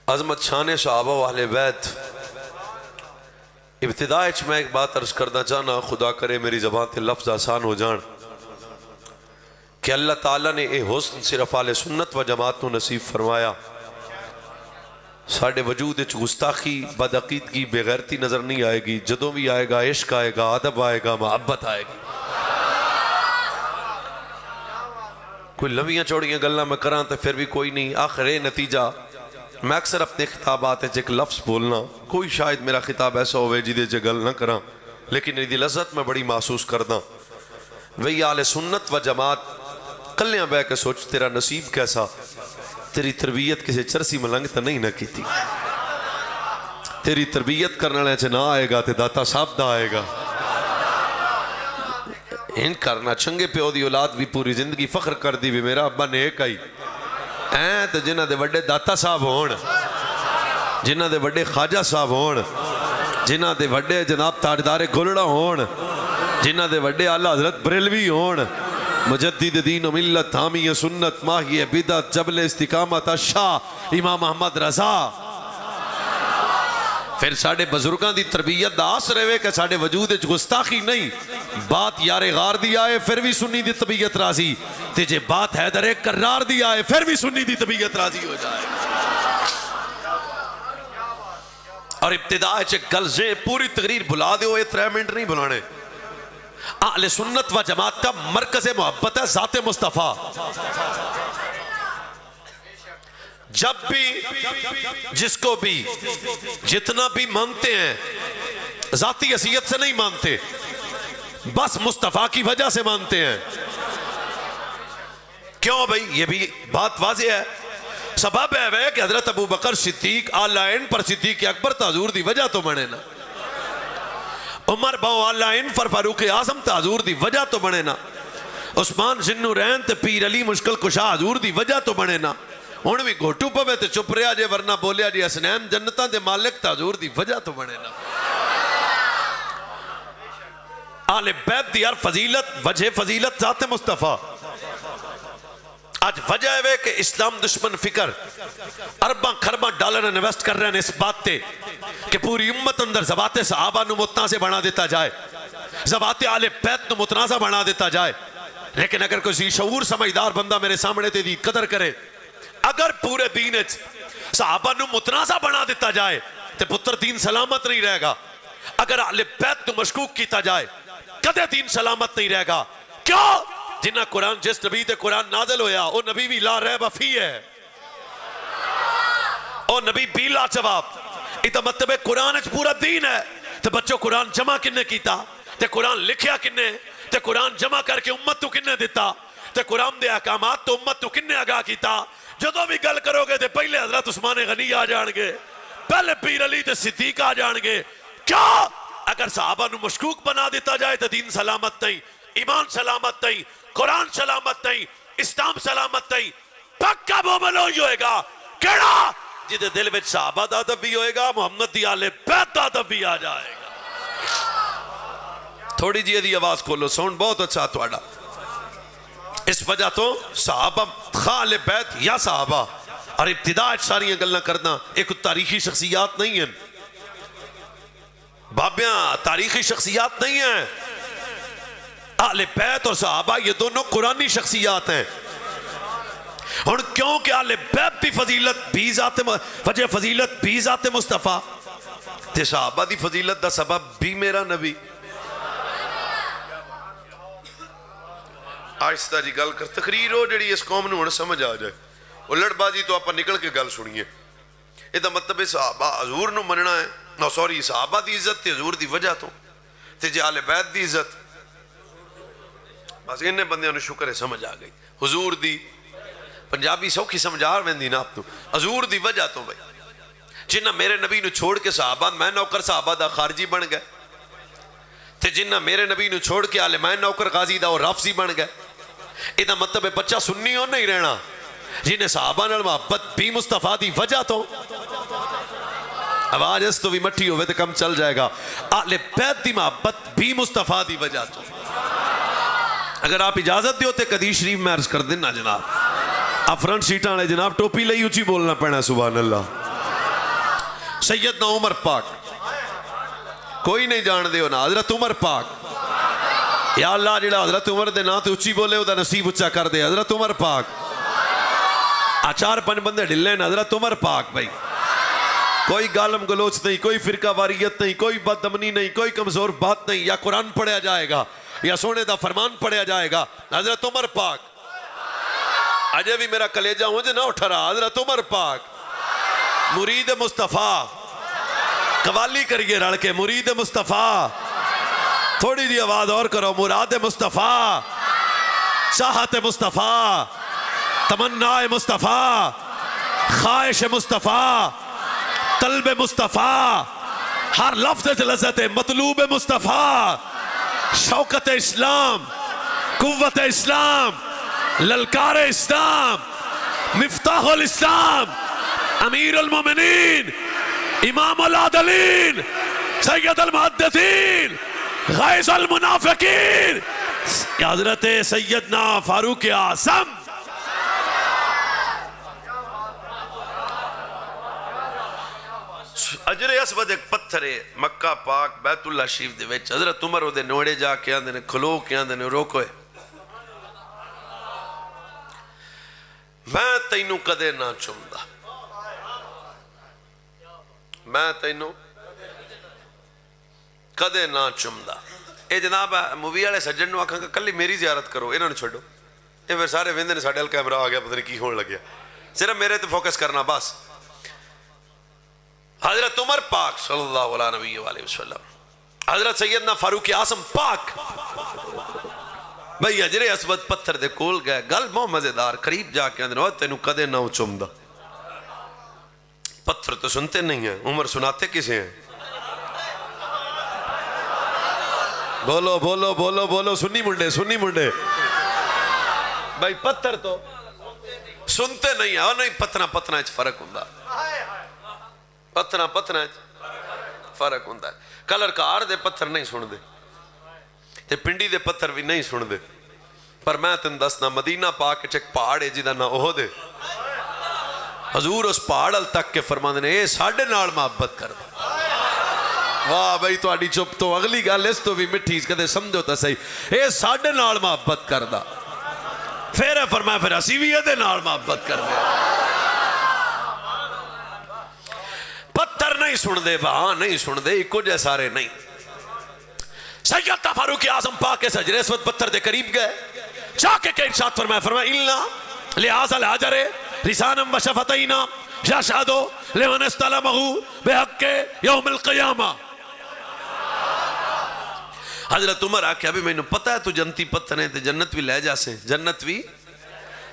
عظمت شان صحابہ و اہل بیت۔ ابتداء میں ایک بات عرض کرنا چاہنا، خدا کرے میری زبان تے لفظ آسان ہو جان، کہ اللہ تعالیٰ نے اے حسن صرف اہل سنت و جماعت نو نصیب فرمایا۔ ساڑھے وجود اچ گستاخی، بدعقیدگی، بے غیرتی نظر نہیں آئے گی۔ جدوں بھی آئے گا عشق آئے گا، ادب آئے گا، محبت آئے گی۔ کوئی لمبیاں چوڑیاں گلاں میں کراں تو پھر بھی کوئی نہیں، آخر نتیجہ میں اکثر اپنے خطابات ایک لفظ بولنا، کوئی شاید میرا خطاب ایسا ہوئے جدے چ گل نہ کراں، لیکن یہ لذت میں بڑی محسوس کردا۔ وہی اہل سنت و جماعت کلیاں بہ کے سوچ تیرا نصیب کیسا، تیری تربیت کسی چرسی ملنگ تو نہیں نہ کیتی، تیری تربیت کرنے والے چ نہ آئے گا تے داتا صاحب دا آئے گا۔ ان کرنا چنگے پیو دی اولاد بھی پوری زندگی فخر کر دی بھی میرا ابا نیک آئی، تو جنہ دے وڈے داتا صاحب ہون، جنہ دے وڈے خواجہ صاحب ہون، جنہ دے وڈے جناب تاجدار گلڑا ہون، جنہ دے وڈے اعلیٰ حضرت بریلوی ہون، مجدد دین و ملت، حامی سنت، ماہی بدعت، جبل استقامت، شاہ امام محمد رضا۔ پھر ساڑھے بزرگاں دی تربیت دا آسر ہے کہ ساڑھے وجود اچ گستاخی نہیں، بات یار غار دی آئے پھر بھی سنی دی طبیعت راضی، تجھے بات حیدر ایک کرار دی آئے پھر بھی سنی دی طبیعت راضی ہو جائے۔ اور ابتداء چک گلزیں پوری تقریر بلا دے ہوئے 3 منٹ نہیں بلانے۔ اہل سنت و جماعت کا مرکز محبت ہے ذات مصطفیٰ۔ جب بھی جس کو بھی جتنا بھی مانتے ہیں ذاتی حیثیت سے نہیں مانتے، بس مصطفیٰ کی وجہ سے مانتے ہیں۔ کیوں بھئی؟ یہ بھی بات واضح ہے، سبب ہے کہ حضرت ابو بکر صدیق آلائن پر صدیق اکبر تا حضور دی وجہ تو بنے نا، عمر باؤ آلائن پر فاروق اعظم تا حضور دی وجہ تو بنے نا، عثمان ذو النورین تے پیر علی مشکل کشا حضور دی وجہ تو بنے نا۔ ہن بھی گھوٹو پوے تے چپ رہیا جے ورنہ بولیا جی حسنین جنتاں دے مالک تا حضور دی وجہ تو بنے نا۔ آل بیت دی ہر فضیلت وجہ فضیلت ذات مصطفیٰ۔ آج وجہ ہے کہ اسلام دشمن فکر ارباں خرباں ڈالر انویسٹ کر رہے ہیں اس بات تے کہ پوری امت اندر زوات صحابہ نو متنازع بنا دیتا جائے، زوات آل بیت نو متنازع بنا دیتا جائے۔ لیکن اگر کوئی شعور سمجھدار بندہ میرے سامنے تے دی قدر کرے، اگر پورے دین صحابہ نو متنازع بنا دیتا جائے تو پتر دین سلامت نہیں رہے گا۔ اگر اہل بیت نو مشکوک کیتا جائے کدے دین سلامت نہیں رہے گا۔ کیوں؟ جنہ قرآن جس نبی تے قرآن نازل ہویا وہ نبی بھی لا ریب فی ہے، وہ نبی بھی لا جواب۔ ایتا مطلب قرآن اچ پورا دین ہے تو بچوں قرآن جمع کنے کیتا تے قرآن لکھیا کنے تے قرآن جمع کر کے امت تو کنے دیتا تے قرآن دے احکامات تو امت تو کنے آگاہ کیتا۔ جدو بھی گل کرو گے تے پہلے حضرت عثمان غنی آ جان گے، پہلے پیر علی تے صدیق آ جان گے۔ کیا؟ اگر صحابہ نو مشکوک بنا دیتا جائے تو دین سلامت نہیں، ایمان سلامت نہیں، قرآن سلامت نہیں، اسلام سلامت نہیں۔ پکا مومن ہوئی ہوئے گا کیڑا؟ جدے دل میں صحابہ دا ادب بھی ہوئے گا، محمد دی آل بیت دا ادب بھی آ جائے گا۔ تھوڑی جی دی آواز کھولو، ساؤنڈ بہت اچھا تھوڑا۔ اس وجہ تو صحابہ خال بیت یا صحابہ اور ابتداء ساری گلنا کرنا ایک تاریخی شخصیات نہیں ہیں، بابیاں تاریخی شخصیات نہیں ہیں۔ اہل بیت اور صحابہ یہ دونوں قرآنی شخصیات ہیں۔ اور کیونکہ اہل بیت دی فضیلت بھی ذات وجہ فضیلت بھی ذات مصطفیٰ تے صحابہ دی فضیلت دا سبب بھی میرا نبی۔ آہستہ جی گل کر تقریر ہو جڑی اس قوم نو سمجھ آ جائے، الٹ بازی تو آپ نکل کے گل سنیے۔ یہ دا مطلب صحابہ حضور نو مننا ہے، نو سوری صحابہ دی عزت تے حضور دی وجہ تو تے جے آل بیت دی عزت، بس انہیں بندیاں نو شکر ہے سمجھ آ گئی۔ حضور دی پنجابی سوکھی سمجھار ویندی نا آپ تو، حضور دی وجہ تو بھائی جنہ میرے نبی نو چھوڑ کے صحابہ میں نوکر صحابہ دا خارجی بن گئے تے جنہ میرے نبی نو چھوڑ کے آل میں نوکر غازی دا اور رافضی بن گئے۔ یہ مطلب ہے بچہ سنی ہو نہیں رہنا، جنہیں صحابہ نال محبت بھی مصطفیٰ دی وجہ تو آواز اس تو بھی مٹھی ہوئے تو کم چل جائے گا، اہل بیت دی محبت بھی مصطفیٰ دی وجہ تو۔ اگر آپ اجازت دیو تے قدیس شریف میں عرض کر دینا جناب، آپ فرنٹ سیٹاں لے جناب ٹوپی لئی اچھی بولنا پڑنا سبحان اللہ۔ سیدنا عمر پاک کوئی نہیں جان دے ہونا حضرت عمر پاک یا اللہ جڑا حضرت عمر دے نا تے اچھی بولے دا نصیب اچھا کر دے حضرت عمر پاک آچار پن بندے ڈھلیں حضرت عمر پاک بھائی کوئی گالم گلوچ نہیں کوئی فرقہ واریت نہیں کوئی بدامنی نہیں کوئی کمزور بات نہیں یا قرآن پڑھیا جائے گا یا سونے دا فرمان پڑھیا جائے گا حضرت عمر پاک آجے بھی میرا کلیجہ مجھے نہ اٹھا رہا حضرت عمر پاک مرید مصطفیٰ قوالی کریے رڑ کے مرید مصطفیٰ تھوڑی دی آواز اور کرو مراد مصطفیٰ چاہت مصطفیٰ تمنا مصطفیٰ خواہش مصطفیٰ طلب مصطفیٰ ہر لفظ لذت مطلوب مصطفیٰ شوکت اسلام قوت اسلام للکار اسلام مفتاح الاسلام امیر المومنین امام العادلین سید المحدثین غیظ المنافقین حضرت سیدنا فاروق اعظم اجر اسود ایک پتھر ہے مکہ پاک بیت اللہ شریف دے وچ حضرت عمر وہ دے نوڑے جا کے آندے نے کھلو کے آندے نے روکوئے میں تینوں کدے نہ چمدا میں تینوں کدے نہ چمدا اے جناب مووی والے سجن نو آکھاں کہ کلی میری زیارت کرو انہاں نے چھڈو اے پھر سارے ویندے نے ساڈے ال کیمرہ آ گیا پتہ نہیں کی ہون لگیا صرف میرے تے فوکس کرنا بس حضرت عمر پاک صلی اللہ علیہ وسلم حضرت سیدنا فاروق اعظم پاک بھئی حجر اسود پتھر دے کول گئے گل بہت مزیدار قریب جا کے اندر تینوں کدے نہ چمدا پتھر تو سنتے نہیں ہیں عمر سناتے کسے ہیں بولو بولو بولو بولو سنی منڈے بھئی پتھر تو سنتے نہیں ہیں اور نہیں پتھنا اچھ فرق ہوں پتھنا فرق ہوں کلر کار دے پتھر نہیں سن دے تے پنڈی دے پتھر بھی نہیں سن دے پر میں تن دسنا مدینہ پاک چک پہاڑ ہے جدہ نہ اوہ دے حضور اس پہاڑ تک کے فرماندے نے اے ساڑھے نال محبت کر دے واہ بھئی تو آڑی چپ تو اگلی گال اس تو بھی مٹھی اس کہتے سمجھو تا صحیح اے ساڑھے نال محبت کر دا پھر فرمایا پھر اسیویہ دے نال محبت کر دے پتھر نہیں سن دے وہاں نہیں سن دے ایک جے سارے نہیں سیدنا فاروق اعظم پاک کے حجر اسود پتھر دے قریب گئے چاہ کے ارشاد فرمایا اِلَّا لِهَذَا الْحَجَرِ لِسَانًا وَشَفَتَيْنَا يَشْهَدُ لِمَنِ اسْتَلَمَهُ بِحَقِّ يَوْمِ الْقِيَامَةِ حضرت عمر آکھیا بھی میں نے پتا ہے تو جنتی پتھر ہیں تے جنت بھی لے جا سے جنت بھی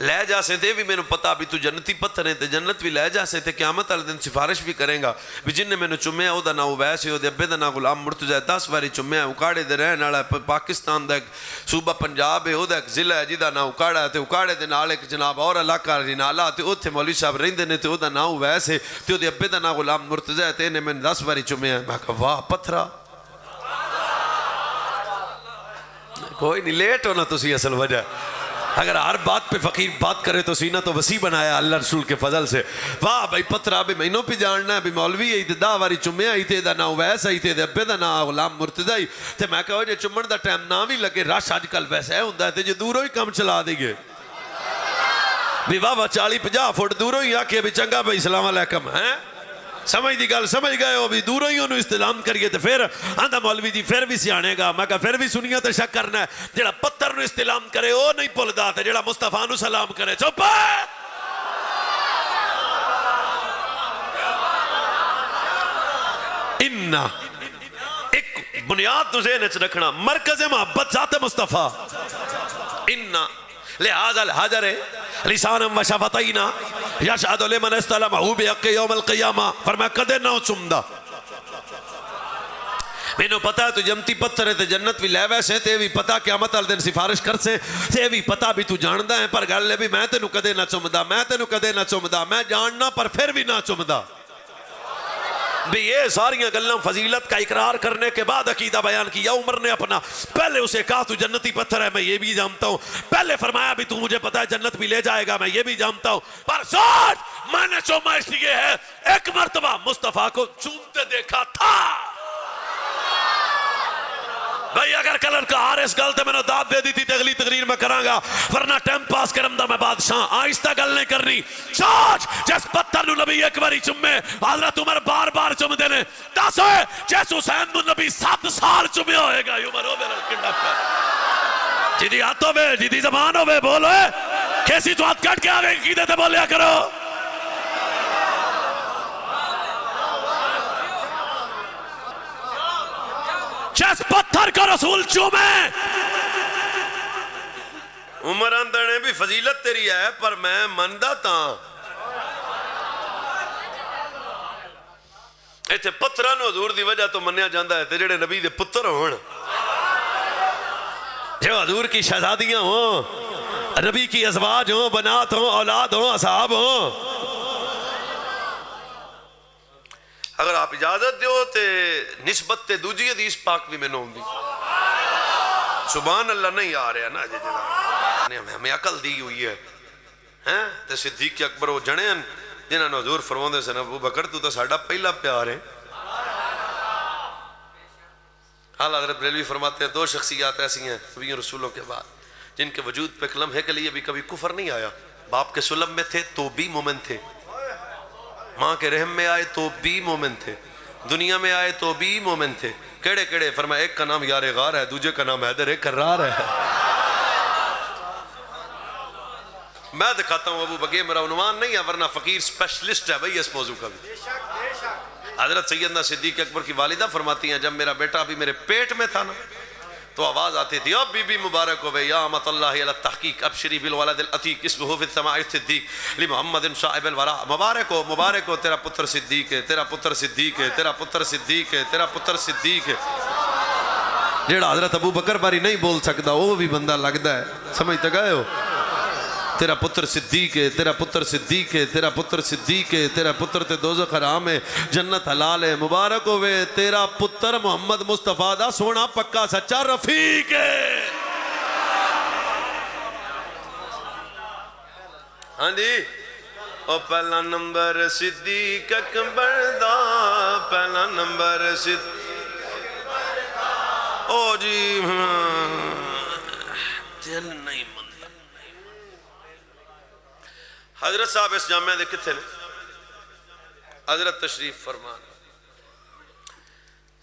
لے جا سے تے بھی میں نے پتا بھی تو جنتی پتھر ہیں تے جنت بھی لے جا سے تے قیامت علی دن سفارش بھی کریں گا بھی جن نے میں نے چمیا او دا نا ویسے او دے ابے دا نا غلام مرتضی 10 باری چمیا اکاڑے دے رہن والا پاکستان دا ایک صوبہ پنجاب ہے او دا ایک ضلع ہے جدا نا اکاڑا ہے تے اکاڑے دے نال ایک جناب اور علاقہ رینالا تے اوتھے مولوی صاحب رہندے نے تے او دا نا ویسے تے او دے ابے دا نا غلام مرتضی تے نے میں 10 باری چمیا میں کہا واہ پتھرا کوئی نہیں لیٹ ہونا تسی اصل وجہ اگر ہر بات پہ فقیر بات کرے تو سینہ تو وسیع بنایا اللہ رسول کے فضل سے واہ بھائی پتھرا بھی مہینوں پہ جاننا ہے بھی مولوی ہے دا واری چمیا ہی تے دا نا ویس ہے تے دے ابے دا نا غلام مرتضی تے میں کہا جے چمن دا ٹائم نہ بھی لگے رش آج کل ویسے ہے ہوندہ ہے تے جے دوروں ہی کم چلا دے گے بھی واہ 40-50 فٹ دوروں ہی آکے بھی چنگا بھائی سلام علیکم ہیں سمجھ دی گل سمجھ گئے ہو بھی دوروں ہی انہوں استعلام کریے تے پھر آندھا مولوی جی پھر بھی سیانے گا میں کہا پھر بھی سنیا تے شک کرنا ہے جڑا پتھر نو استعلام کرے وہ نہیں پل دا تے جڑا مصطفیٰ نو سلام کرے چپ ہے انہا ایک بنیاد تو ذہن اچھ رکھنا مرکز محبت ذات مصطفیٰ انہا لہذا الحجر لسانا و شفتینا یشہد لمن استلمہو بحق یوم القیامہ فرمایا کدے نہ چمدا میں نے پتا ہے تو جنتی پتھر ہے تو جنت بھی لے ویسے تے بھی پتا قیامت علی دن سفارش کر سے تے بھی پتا بھی تو جاندہ ہے پر گل ہے بھی میں تینوں کدے نہ چمدا میں تینوں کدے نہ چمدا میں جاننا پر پھر بھی نہ چمدا بھی یہ ساریاں گلیں فضیلت کا اقرار کرنے کے بعد عقیدہ بیان کیا عمر نے اپنا پہلے اسے کہا تو جنتی پتھر ہے میں یہ بھی جانتا ہوں پہلے فرمایا بھی تو مجھے پتا ہے جنت بھی لے جائے گا میں یہ بھی جانتا ہوں پر سوچ میں نے چوما اس لیے ہے ایک مرتبہ مصطفیٰ کو چومتے دیکھا تھا. بھئی اگر کلر کا آرس گلتے میں نے داد دے دی تھی اگلی تقریر میں کرانگا, ورنہ ٹائم پاس کرم دا میں بادشاہ آہستہ گل نہیں کرنی. سوچ جس پتھر نو نبی ایک باری چمے حضرت عمر بار بار چم دینے, دس ہوئے جس حسین نو نبی 7 سال چمے ہوئے گا. عمر ہو میرا کنڈا پر جیدی ہاتھوں میں جیدی زبان ہوئے بولو ہے کیسی تو ہاتھ کٹ کے آگے کی دیتے بولیا کرو. جس پتھر کو رسول چومے عمر اندرنے بھی فضیلت تیری ہے پر میں مندہ تاں ایتھے پتھران حضور دی وجہ تو منیا جاندہ ہے تے جڑے نبی دے پتر ہون, جو حضور کی شہزادیاں ہوں, نبی کی ازواج ہوں, بنات ہوں, اولاد ہوں, اصحاب ہوں. اگر آپ اجازت دیو تے نسبت تے دوجی حدیث پاک بھی میں نوم دی. سبحان اللہ نہیں آ رہے ہیں نا جی جناب, ہمیں عقل دی ہوئی ہے. تے صدیق اکبر وہ جنے ہیں جنہاں نے حضور فرماندے سے ابو بکر تو ساڑھا پہلا پیار ہے. حال حضرت بریلوی فرماتے ہیں 2 شخصیات ایسی ہیں نبی رسولوں کے بعد جن کے وجود پہ لمحے کے لیے بھی کبھی کفر نہیں آیا. باپ کے سلم میں تھے تو بھی مومن تھے, ماں کے رحم میں آئے تو بھی مومن تھے, دنیا میں آئے تو بھی مومن تھے. کیڑے کیڑے فرمایا ایک کا نام یار غار ہے, دوجے کا نام حیدر کرار ہے. میں دکھاتا ہوں ابو بکر میرا عنوان نہیں ہے ورنہ فقیر سپیشلسٹ ہے بھئی اس موضوع کا بھی. حضرت سیدنا صدیق اکبر کی والدہ فرماتی ہیں جب میرا بیٹا ابھی میرے پیٹ میں تھا نا تو آواز آتی تھی اب بی بی مبارک ہوئے یا امت اللہ علی التحقیق ابشری بالولد العتیق اسمہ فی السماء صدیق لمحمد شائب الورا. مبارک ہو تیرا پتر صدیق ہے, تیرا پتر صدیق ہے, تیرا پتر صدیق ہے, تیرا پتر صدیق ہے. جیڑا حضرت ابو بکر باری نہیں بول سکتا وہ بھی بندہ لگتا ہے, سمجھتے گئے ہو. تیرا پتر صدیق ہے, تیرا پتر صدیق ہے, تیرا پتر صدیق ہے, تیرا پتر تے دوزخ حرام ہے, جنت حلال ہے. مبارک ہوئے تیرا پتر محمد مصطفیٰ دا سونا پکا سچا رفیق ہے. ہاں جی او پہلا نمبر صدیق اکبر دا, پہلا نمبر صدیق اکبر دا. او جی دل نہیں مندہ. حضرت صاحب اس جامعہ دے کتھے نے حضرت تشریف فرمان.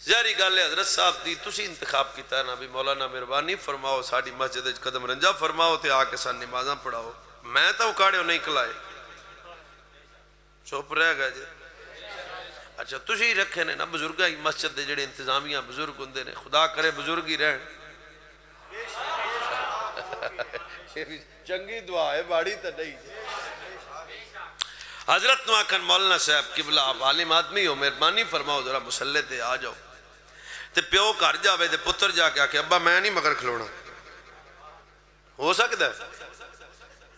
ظاہری گل ہے حضرت صاحب دی تسی انتخاب کیتا ہے نا بھی مولانا مہربانی فرماؤ ساڑی مسجد قدم رنجا فرماؤ تے آکے سان نمازاں پڑھاؤ. میں تو اکاڑے ہو نہیں کلائے چوپ رہ گئے جی. اچھا تسی رکھے نے نا بزرگاں مسجد دے جڑے انتظامیہ بزرگ ہوندے نے, خدا کرے بزرگ ہی رہن. چنگی دعا ہے باڑی تا نہیں. حضرت نواکن مولانا صاحب قبلہ آپ عالم آدمی ہو مہربانی فرماؤ ذرا مسلح تے آ جاؤ. تے پیو گھر جاوے تے پتر جا کے آکے ابا میں نہیں مگر کھلونا. ہو سکتا ہے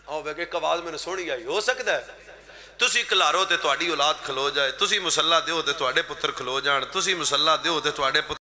آؤ بے کہ ایک آواز میں نے سونی آئی, ہو سکتا ہے تسی کلارو تے تواڈی اولاد کھلو جائے, تسی مسلح دیو تے تواڈے پتر کھلو جان, تسی مسلح دیو تے تواڈے پتر